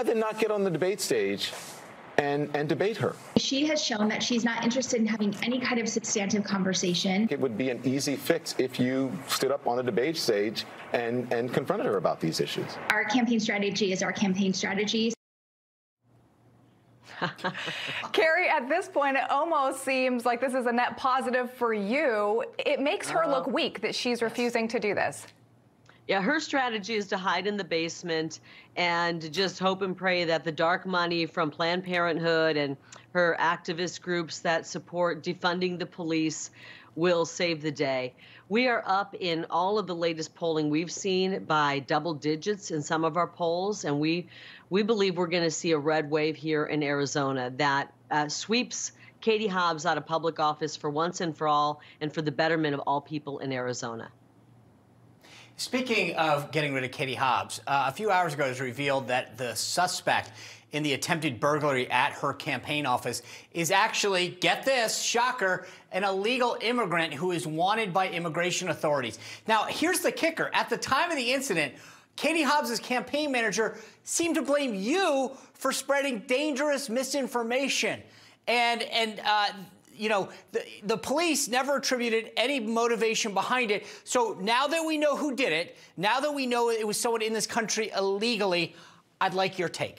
why then not get on the debate stage and debate her? She has shown that she's not interested in having any kind of substantive conversation. It would be an easy fix if you stood up on the debate stage and confronted her about these issues. Our campaign strategy is our campaign strategy. Kari, at this point, it almost seems like this is a net positive for you. It makes her look weak that she's refusing to do this. Yeah, her strategy is to hide in the basement and just hope and pray that the dark money from Planned Parenthood and her activist groups that support defunding the police will save the day. We are up in all of the latest polling we've seen by double digits in some of our polls, and we believe we're going to see a red wave here in Arizona that sweeps Katie Hobbs out of public office for once and for all, and for the betterment of all people in Arizona. Speaking of getting rid of Katie Hobbs, a few hours ago it was revealed that the suspect in the attempted burglary at her campaign office is actually, get this, shocker, an illegal immigrant who is wanted by immigration authorities. Now, here's the kicker. At the time of the incident, Katie Hobbs' campaign manager seemed to blame you for spreading dangerous misinformation. You know, the police never attributed any motivation behind it. So now that we know who did it, now that we know it was someone in this country illegally, I'd like your take.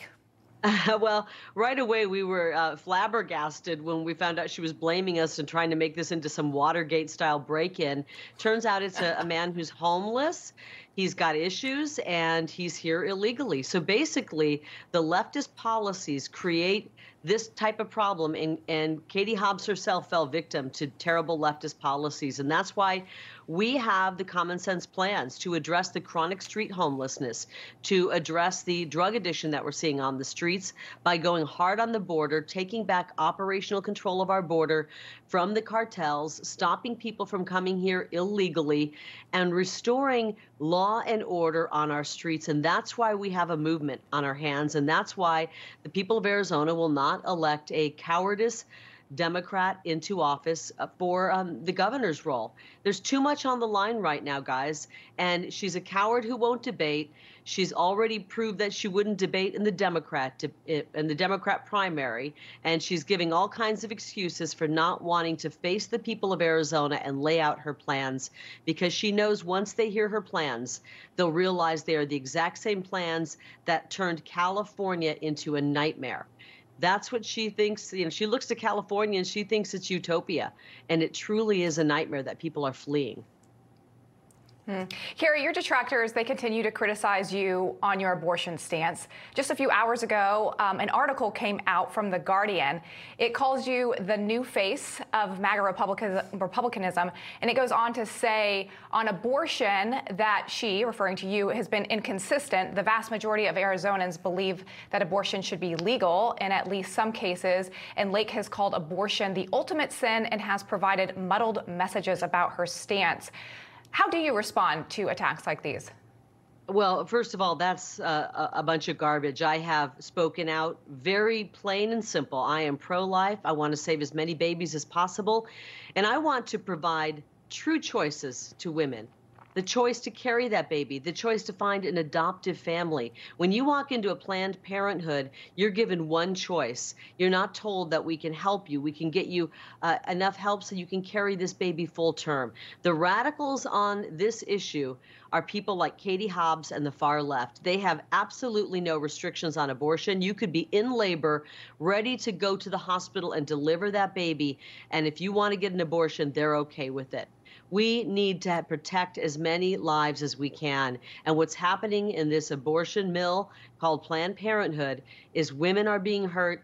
Well, right away we were flabbergasted when we found out she was blaming us and trying to make this into some Watergate-style break-in. Turns out it's a man who's homeless. He's got issues, and he's here illegally. So basically, the leftist policies create this type of problem, and Katie Hobbs herself fell victim to terrible leftist policies. And that's why we have the common sense plans to address the chronic street homelessness, to address the drug addiction that we're seeing on the streets by going hard on the border, taking back operational control of our border from the cartels, stopping people from coming here illegally, and restoring law and order on our streets. And that's why we have a movement on our hands. And that's why the people of Arizona will not elect a cowardice Democrat into office for the governor's role. There's too much on the line right now, guys. And she's a coward who won't debate. She's already proved that she wouldn't debate in the Democrat primary. And she's giving all kinds of excuses for not wanting to face the people of Arizona and lay out her plans, because she knows once they hear her plans, they'll realize they are the exact same plans that turned California into a nightmare. That's what she thinks. You know, she looks to California and she thinks it's utopia. And it truly is a nightmare that people are fleeing. Kari, your detractors, they continue to criticize you on your abortion stance. Just a few hours ago, an article came out from The Guardian. It calls you the new face of MAGA Republicanism, and it goes on to say on abortion that she, referring to you, has been inconsistent. The vast majority of Arizonans believe that abortion should be legal in at least some cases, and Lake has called abortion the ultimate sin and has provided muddled messages about her stance. How do you respond to attacks like these? Well, first of all, that's a bunch of garbage. I have spoken out very plain and simple. I am pro-life. I want to save as many babies as possible. And I want to provide true choices to women. The choice to carry that baby, the choice to find an adoptive family. When you walk into a Planned Parenthood, you're given one choice. You're not told that we can help you. We can get you enough help so you can carry this baby full term. The radicals on this issue are people like Katie Hobbs and the far left. They have absolutely no restrictions on abortion. You could be in labor, ready to go to the hospital and deliver that baby. And if you want to get an abortion, they're okay with it. We need to protect as many lives as we can. And what's happening in this abortion mill called Planned Parenthood is women are being hurt,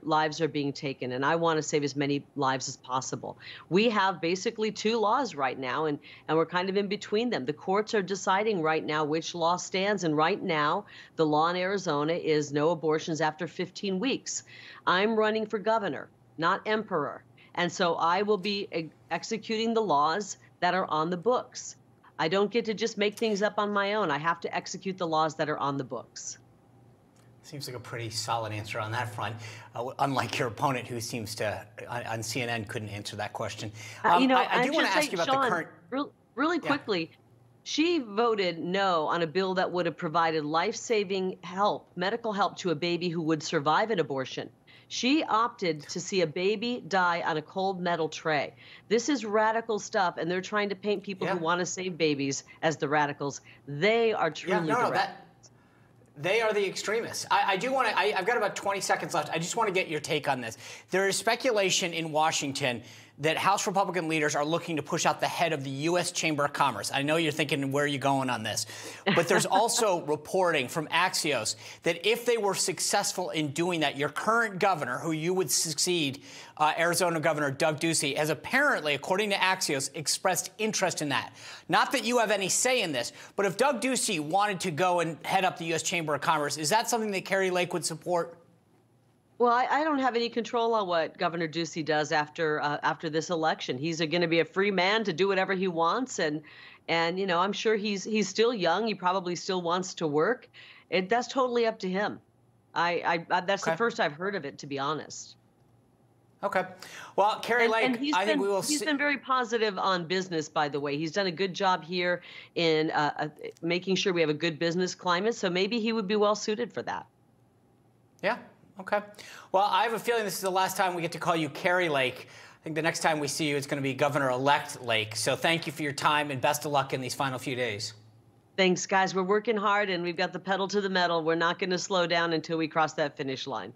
lives are being taken. And I want to save as many lives as possible. We have basically two laws right now, and we're kind of in between them. The courts are deciding right now which law stands. And right now, the law in Arizona is no abortions after 15 weeks. I'm running for governor, not emperor. And so I will be executing the laws that are on the books. I don't get to just make things up on my own. I have to execute the laws that are on the books. Seems like a pretty solid answer on that front, unlike your opponent, who seems to, on CNN, couldn't answer that question. You know, I do want to ask you about Sean, the current... really quickly, She voted no on a bill that would have provided life-saving help, medical help to a baby who would survive an abortion. She opted to see a baby die on a cold metal tray. This is radical stuff, and they're trying to paint people who want to save babies as the radicals. They are truly they are the extremists. I do want to, I've got about 20 seconds left. I just want to get your take on this. There is speculation in Washington that House Republican leaders are looking to push out the head of the U.S. Chamber of Commerce. I know you're thinking, where are you going on this? But there's also reporting from Axios that if they were successful in doing that, your current governor, who you would succeed, Arizona Governor Doug Ducey, has apparently, according to Axios, expressed interest in that. Not that you have any say in this, but if Doug Ducey wanted to go and head up the U.S. Chamber of Commerce, is that something that Kari Lake would support? Well, I don't have any control on what Governor Ducey does after this election. He's going to be a free man to do whatever he wants, and you know, I'm sure he's still young. He probably still wants to work. That's totally up to him. That's the first I've heard of it, to be honest. Okay. Well, Kari Lake, I think we will see. He's been very positive on business, by the way. He's done a good job here in making sure we have a good business climate. So maybe he would be well suited for that. Yeah. Okay. Well, I have a feeling this is the last time we get to call you Kari Lake. I think the next time we see you, it's going to be Governor-elect Lake. So thank you for your time and best of luck in these final few days. Thanks, guys. We're working hard and we've got the pedal to the metal. We're not going to slow down until we cross that finish line.